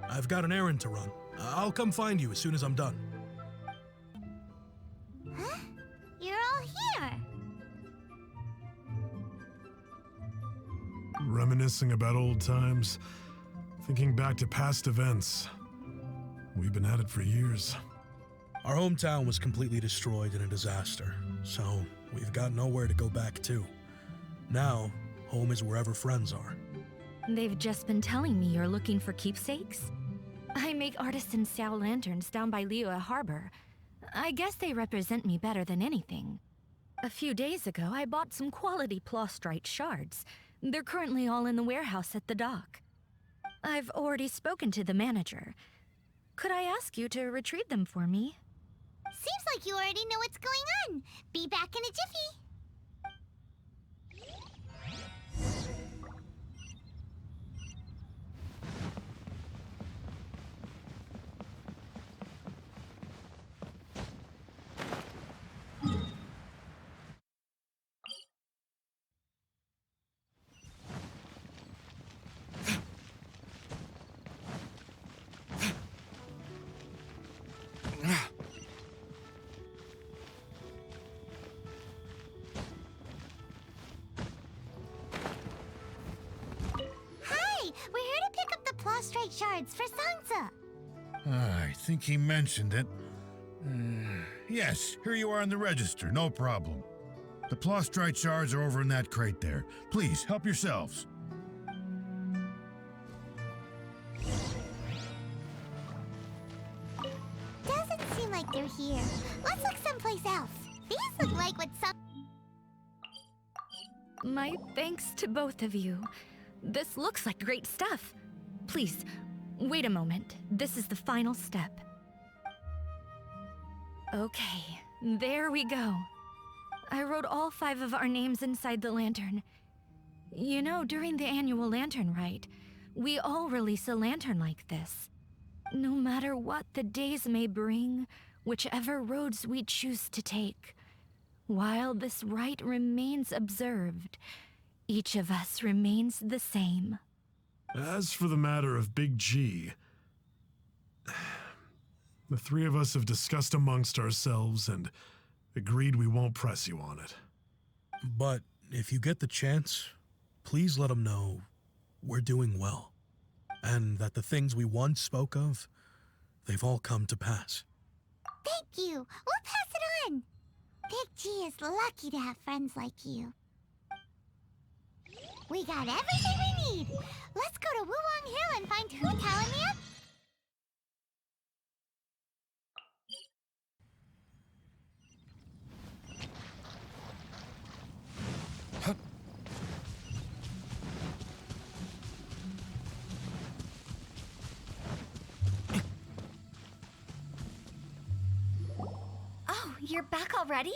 I've got an errand to run. I'll come find you as soon as I'm done. Huh? You're all here. Reminiscing about old times, thinking back to past events. We've been at it for years. Our hometown was completely destroyed in a disaster, so we've got nowhere to go back to. Now, home is wherever friends are. They've just been telling me you're looking for keepsakes? I make artisan Xiao lanterns down by Liyue Harbor. I guess they represent me better than anything. A few days ago, I bought some quality plastrite shards. They're currently all in the warehouse at the dock. I've already spoken to the manager. Could I ask you to retrieve them for me? Seems like you already know what's going on. Be back in a jiffy. We're here to pick up the plastrite shards for Sansa. I think he mentioned it. Yes, here you are on the register, no problem. The plastrite shards are over in that crate there. Please, help yourselves. Doesn't seem like they're here. Let's look someplace else. These look like what some... My thanks to both of you. This looks like great stuff. Please, wait a moment. This is the final step. Okay, there we go. I wrote all 5 of our names inside the lantern. You know, during the annual lantern rite, we all release a lantern like this. No matter what the days may bring, whichever roads we choose to take, while this rite remains observed, each of us remains the same. As for the matter of Big G, the 3 of us have discussed amongst ourselves and agreed we won't press you on it. But if you get the chance, please let them know we're doing well, and that the things we once spoke of, they've all come to pass. Thank you. We'll pass it on. Big G is lucky to have friends like you. We got everything we need. Let's go to Wuwang Hill and find Hu Tao and the others. Oh, you're back already?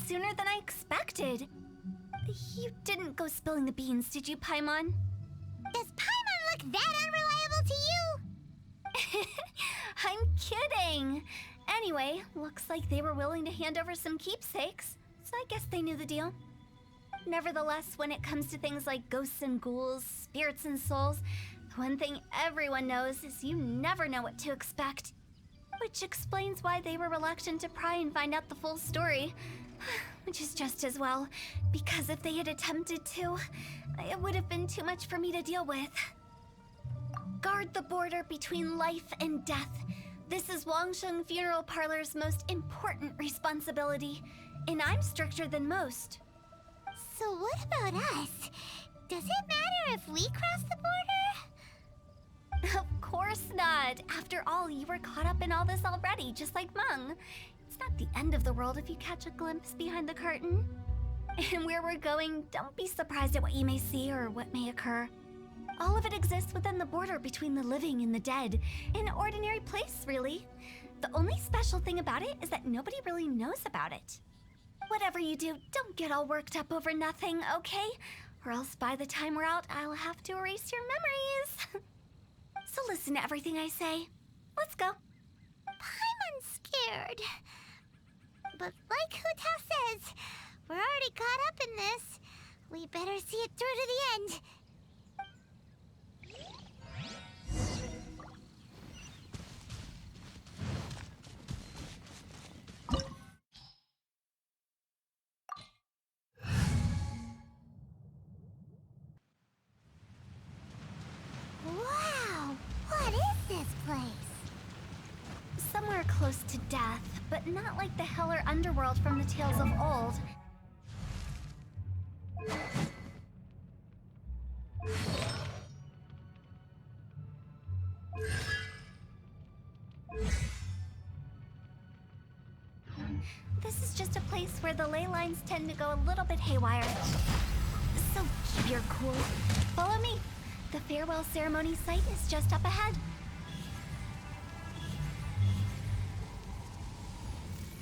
Sooner than I expected. You didn't go spilling the beans, did you, Paimon? Does Paimon look that unreliable to you? I'm kidding. Anyway, looks like they were willing to hand over some keepsakes, so I guess they knew the deal. Nevertheless, when it comes to things like ghosts and ghouls, spirits and souls, the one thing everyone knows is you never know what to expect. Which explains why they were reluctant to pry and find out the full story. Which is just as well, because if they had attempted to, it would have been too much for me to deal with. Guard the border between life and death. This is Wangsheng Funeral Parlor's most important responsibility, and I'm stricter than most. So what about us? Does it matter if we cross the border? Of course not. After all, you were caught up in all this already, just like Meng. It's not the end of the world if you catch a glimpse behind the curtain. And where we're going, don't be surprised at what you may see or what may occur. All of it exists within the border between the living and the dead. An ordinary place, really. The only special thing about it is that nobody really knows about it. Whatever you do, don't get all worked up over nothing, okay? Or else by the time we're out, I'll have to erase your memories. So listen to everything I say. Let's go. Paimon's scared. But like Hu Tao says, we're already caught up in this. We better see it through to the end. Wow! What is this place? Somewhere close to death, but not like the hell or underworld from the tales of old. It's just a place where the ley lines tend to go a little bit haywire. So keep your cool. Follow me. The farewell ceremony site is just up ahead.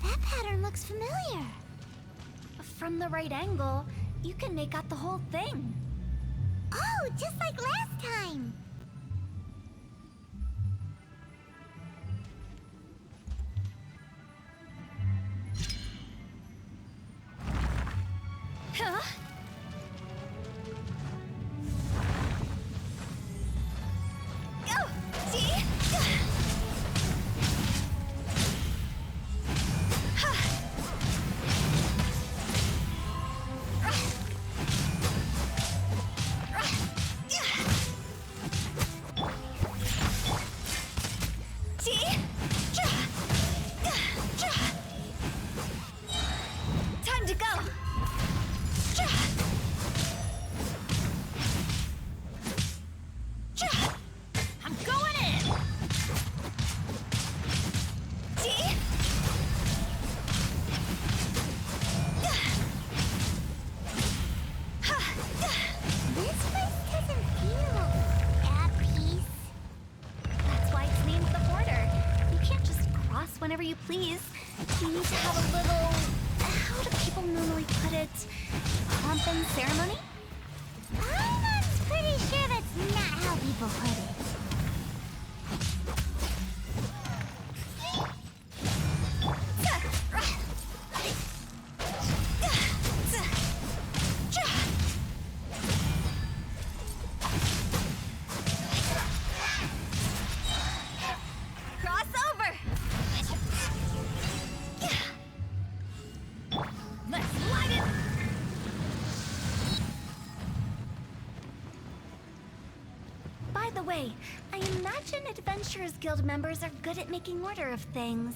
That pattern looks familiar. From the right angle, you can make out the whole thing. Oh, just like last time. Huh? Go! See? Time to go! I'm going in! See? This place doesn't feel at peace. That's why it's named the border. You can't just cross whenever you please. You need to have a little... How do people normally put it? Pomp and ceremony? I'm pretty sure that's not how people put it. Cross over! Let's light it! By the way, I imagine Adventurers Guild members are good at making order of things.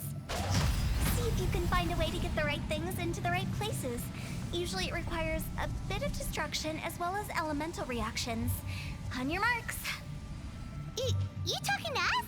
See if you can find a way to get the right things into the right places. Usually it requires a bit of destruction as well as elemental reactions. On your marks. You talking to us?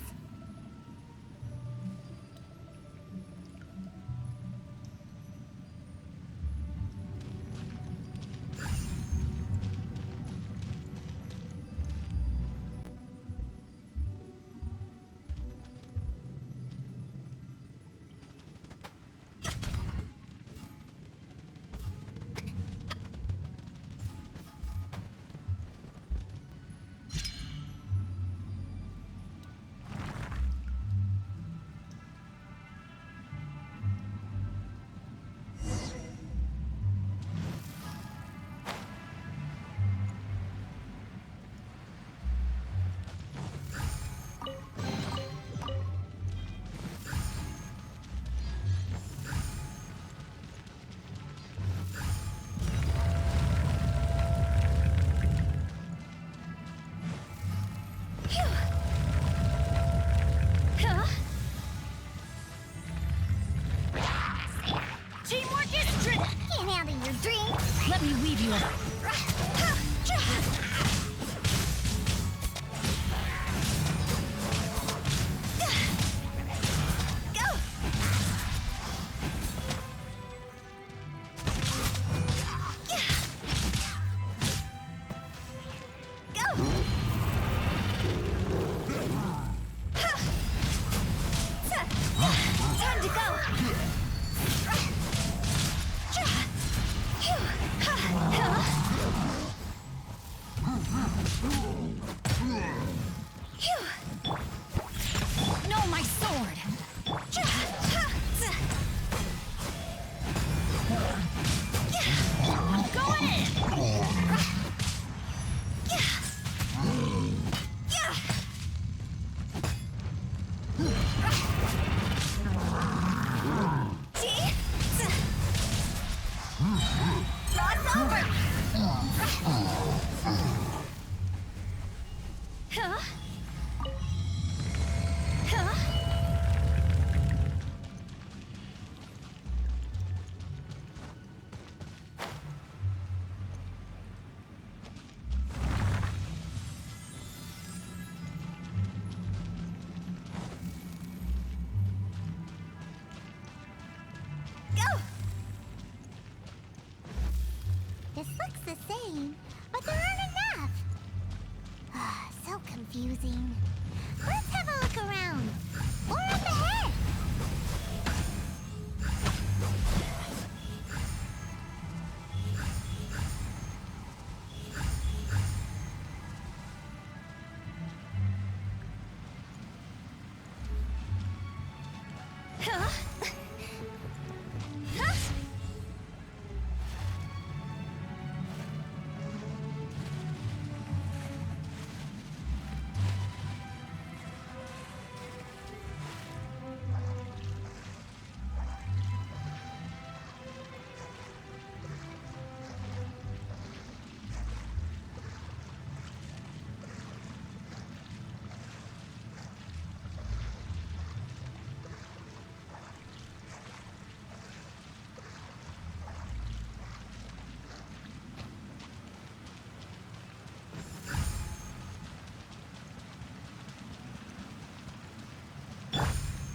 Teamwork is strength! Can't handle your drink. Let me weave you a... Time to go! No, my sword! I'm going in! Cross over! Huh? Huh? Go! the same, but there aren't enough. So confusing. Let's have a look around. Or up ahead.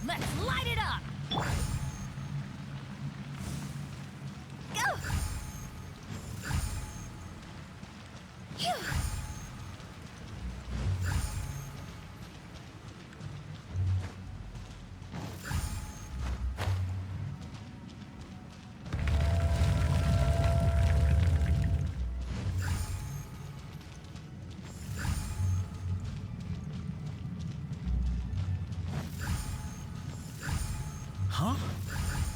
Let's light it up! Go! Phew. Huh?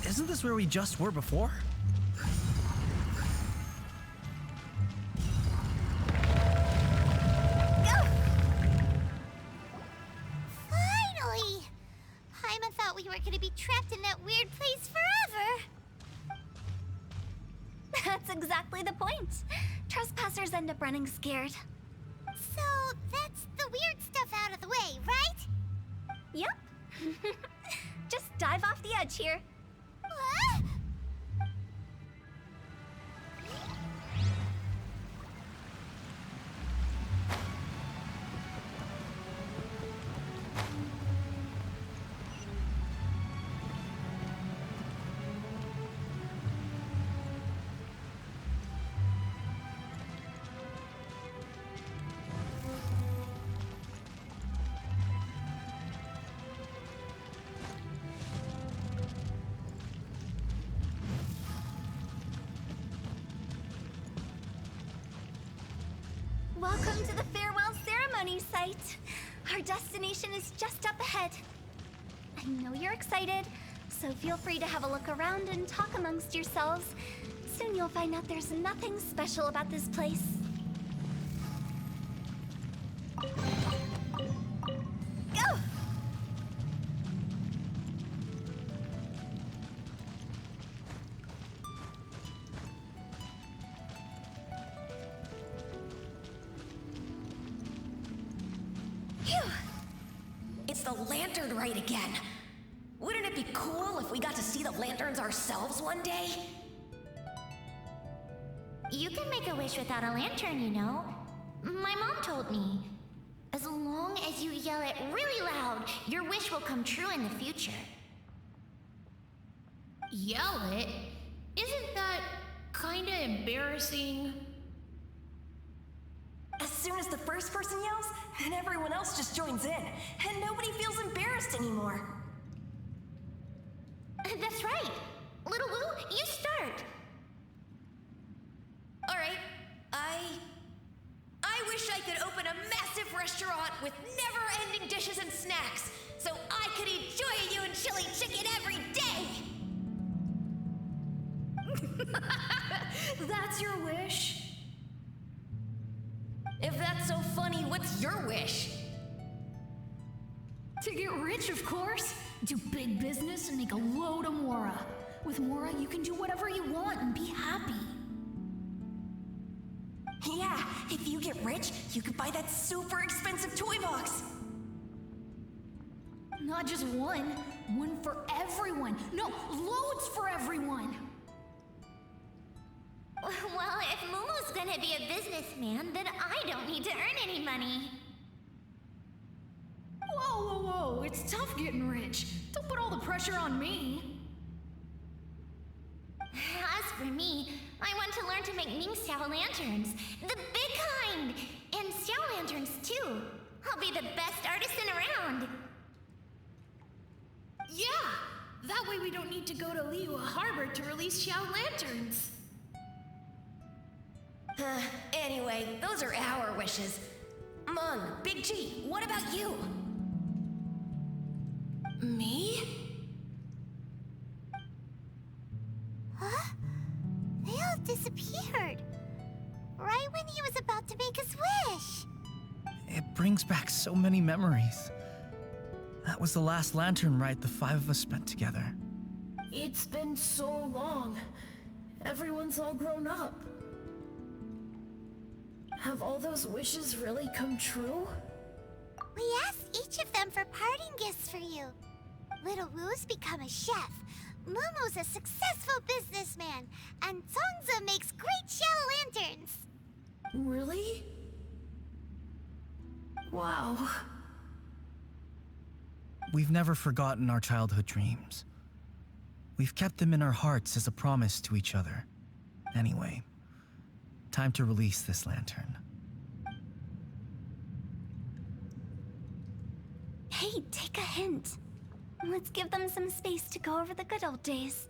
Isn't this where we just were before? Finally! Paimon thought we were gonna be trapped in that weird place forever. That's exactly the point. Trespassers end up running scared. So that's the weird stuff out of the way, right? Yep. Just dive off the edge here. What? Welcome to the farewell ceremony site. Our destination is just up ahead. I know you're excited, so feel free to have a look around and talk amongst yourselves. Soon you'll find out there's nothing special about this place. Go! It's the lantern rite again. Wouldn't it be cool if we got to see the lanterns ourselves one day? You can make a wish without a lantern, you know. My mom told me. As long as you yell it really loud, your wish will come true in the future. Yell it? Isn't that kinda embarrassing? As soon as the first person yells, then everyone else just joins in, and nobody feels embarrassed anymore. That's right. Little Wu, you start. All right, I wish I could open a massive restaurant with never-ending dishes and snacks, so I could enjoy you and chili chicken every day. That's your wish? If that's so funny, what's your wish? To get rich, of course. Do big business and make a load of Mora. With Mora, you can do whatever you want and be happy. Yeah, if you get rich, you could buy that super expensive toy box. Not just one. One for everyone. No, loads for everyone. Well, if Momo's gonna be a businessman, then I don't need to earn any money. Whoa, whoa, whoa. It's tough getting rich. Don't put all the pressure on me. As for me, I want to learn to make Ming-style lanterns. The big kind! And Xiao lanterns, too. I'll be the best artisan around. Yeah! That way we don't need to go to Liyue Harbor to release Xiao lanterns. Anyway, those are our wishes. Mung, Big G, what about you? Me? Huh? They all disappeared. Right when he was about to make his wish. It brings back so many memories. That was the last lantern ride the 5 of us spent together. It's been so long. Everyone's all grown up. Have all those wishes really come true? We asked each of them for parting gifts for you. Little Wu's become a chef. Mumu's a successful businessman. And Zongza makes great shell lanterns. Really? Wow. We've never forgotten our childhood dreams. We've kept them in our hearts as a promise to each other. Anyway, time to release this lantern. Hey, take a hint. Let's give them some space to go over the good old days.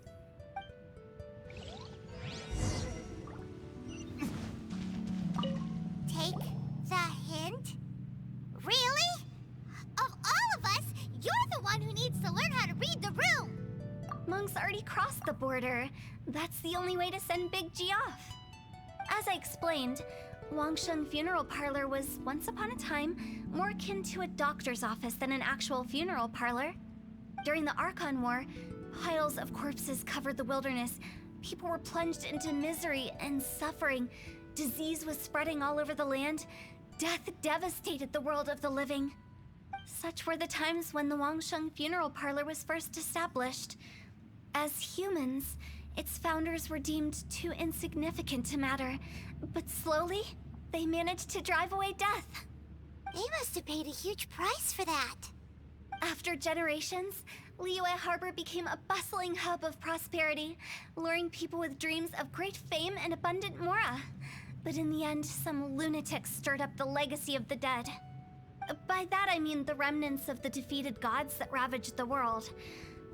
Take the hint? Really? Of all of us, you're the one who needs to learn how to read the room. Monk's already crossed the border. That's the only way to send Big G off. As I explained, Wangsheng Funeral Parlor was, once upon a time, more akin to a doctor's office than an actual funeral parlor. During the Archon War, piles of corpses covered the wilderness. People were plunged into misery and suffering. Disease was spreading all over the land. Death devastated the world of the living. Such were the times when the Wangsheng Funeral Parlor was first established. As humans, its founders were deemed too insignificant to matter, but slowly, they managed to drive away death. They must have paid a huge price for that. After generations, Liyue Harbor became a bustling hub of prosperity, luring people with dreams of great fame and abundant mora. But in the end, some lunatics stirred up the legacy of the dead. By that I mean the remnants of the defeated gods that ravaged the world.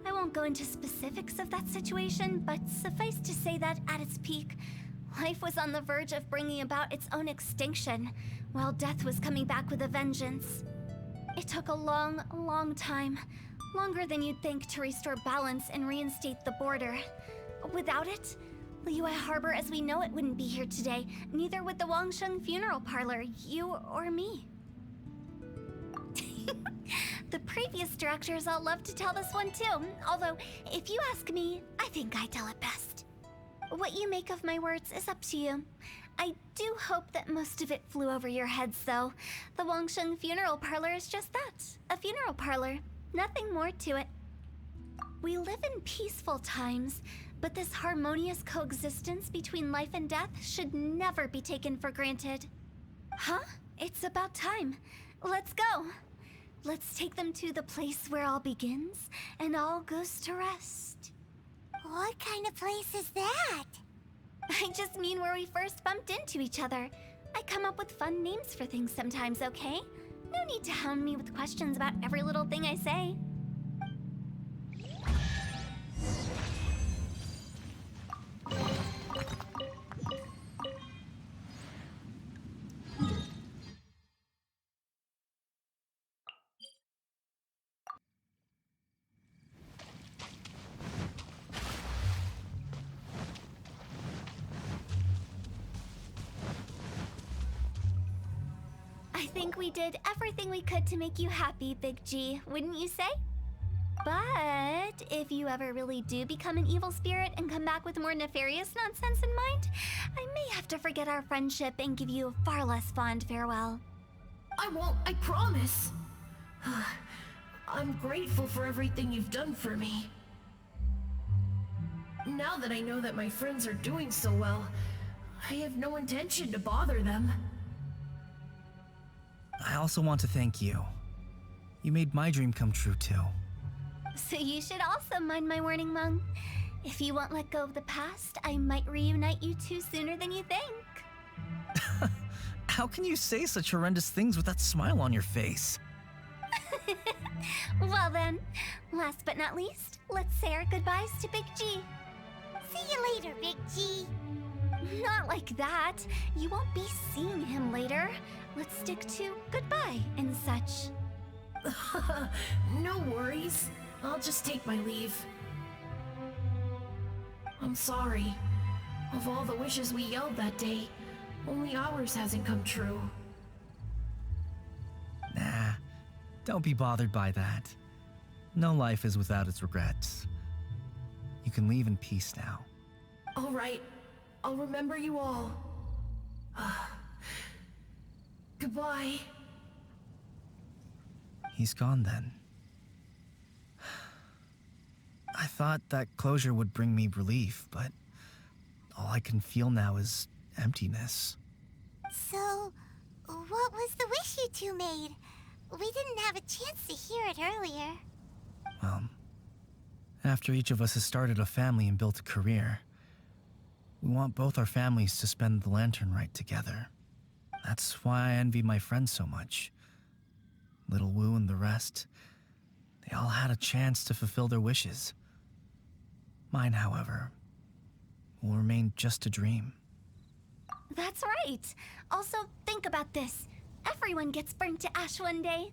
I won't go into specifics of that situation, but suffice to say that at its peak, life was on the verge of bringing about its own extinction, while death was coming back with a vengeance. It took a long, long time, longer than you'd think, to restore balance and reinstate the border. Without it, Liyue Harbor as we know it wouldn't be here today, neither would the Wangsheng Funeral Parlor, you or me. The previous directors all love to tell this one too, although, if you ask me, I think I tell it best. What you make of my words is up to you. I do hope that most of it flew over your heads, though. The Wangsheng Funeral Parlor is just that, a funeral parlor. Nothing more to it. We live in peaceful times, but this harmonious coexistence between life and death should never be taken for granted. Huh? It's about time. Let's go. Let's take them to the place where all begins and all goes to rest. What kind of place is that? I just mean where we first bumped into each other. I come up with fun names for things sometimes, okay? No need to hound me with questions about every little thing I say. I think we did everything we could to make you happy, Big G, wouldn't you say? But if you ever really do become an evil spirit and come back with more nefarious nonsense in mind, I may have to forget our friendship and give you a far less fond farewell. I won't, I promise. I'm grateful for everything you've done for me. Now that I know that my friends are doing so well, I have no intention to bother them. I also want to thank you. You made my dream come true too. So you should also mind my warning, Mung. If you won't let go of the past, I might reunite you two sooner than you think. How can you say such horrendous things with that smile on your face? Well then, last but not least, let's say our goodbyes to Big G. See you later, Big G. Not like that. You won't be seeing him later. Let's stick to goodbye and such. No worries. I'll just take my leave. I'm sorry. Of all the wishes we yelled that day, only ours hasn't come true. Nah, don't be bothered by that. No life is without its regrets. You can leave in peace now. All right. I'll remember you all. Goodbye. He's gone then. I thought that closure would bring me relief, but all I can feel now is emptiness. So, what was the wish you two made? We didn't have a chance to hear it earlier. Well, after each of us has started a family and built a career, we want both our families to spend the Lantern Rite together. That's why I envy my friends so much. Little Wu and the rest, they all had a chance to fulfill their wishes. Mine, however, will remain just a dream. That's right. Also, think about this. Everyone gets burnt to ash one day.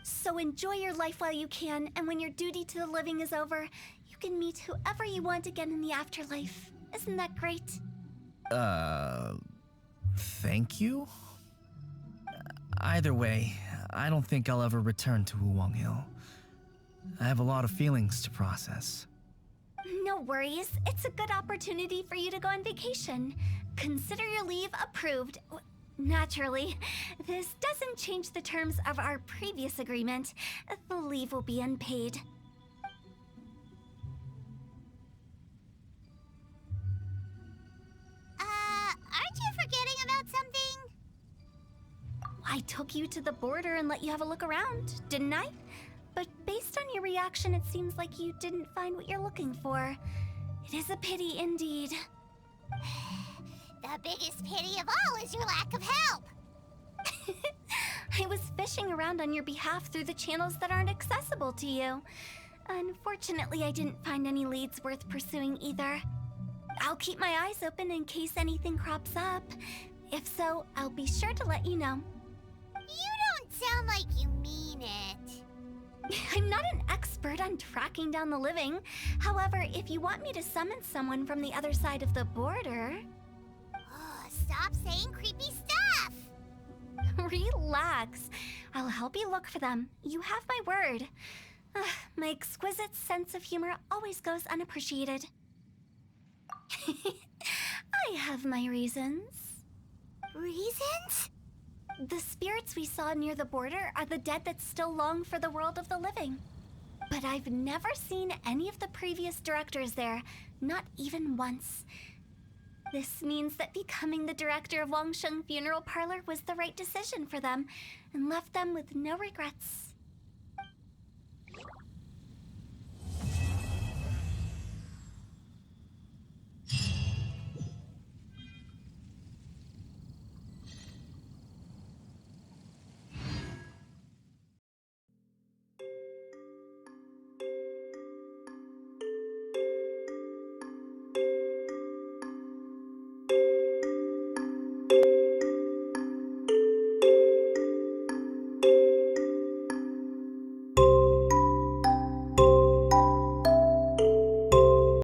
So enjoy your life while you can, and when your duty to the living is over, you can meet whoever you want again in the afterlife. Isn't that great? Thank you? Either way, I don't think I'll ever return to Wuwang Hill. I have a lot of feelings to process. No worries. It's a good opportunity for you to go on vacation. Consider your leave approved. Naturally, this doesn't change the terms of our previous agreement. The leave will be unpaid. Aren't you forgetting about something? I took you to the border and let you have a look around, didn't I? But based on your reaction, it seems like you didn't find what you're looking for. It is a pity indeed. The biggest pity of all is your lack of help. I was fishing around on your behalf through the channels that aren't accessible to you. Unfortunately, I didn't find any leads worth pursuing either. I'll keep my eyes open in case anything crops up. If so, I'll be sure to let you know. You don't sound like you mean it. I'm not an expert on tracking down the living. However, if you want me to summon someone from the other side of the border... Oh, stop saying creepy stuff. Relax. I'll help you look for them. You have my word. My exquisite sense of humor always goes unappreciated. I have my reasons. Reasons? The spirits we saw near the border are the dead that still long for the world of the living. But I've never seen any of the previous directors there, not even once. This means that becoming the director of Wangsheng Funeral Parlor was the right decision for them, and left them with no regrets.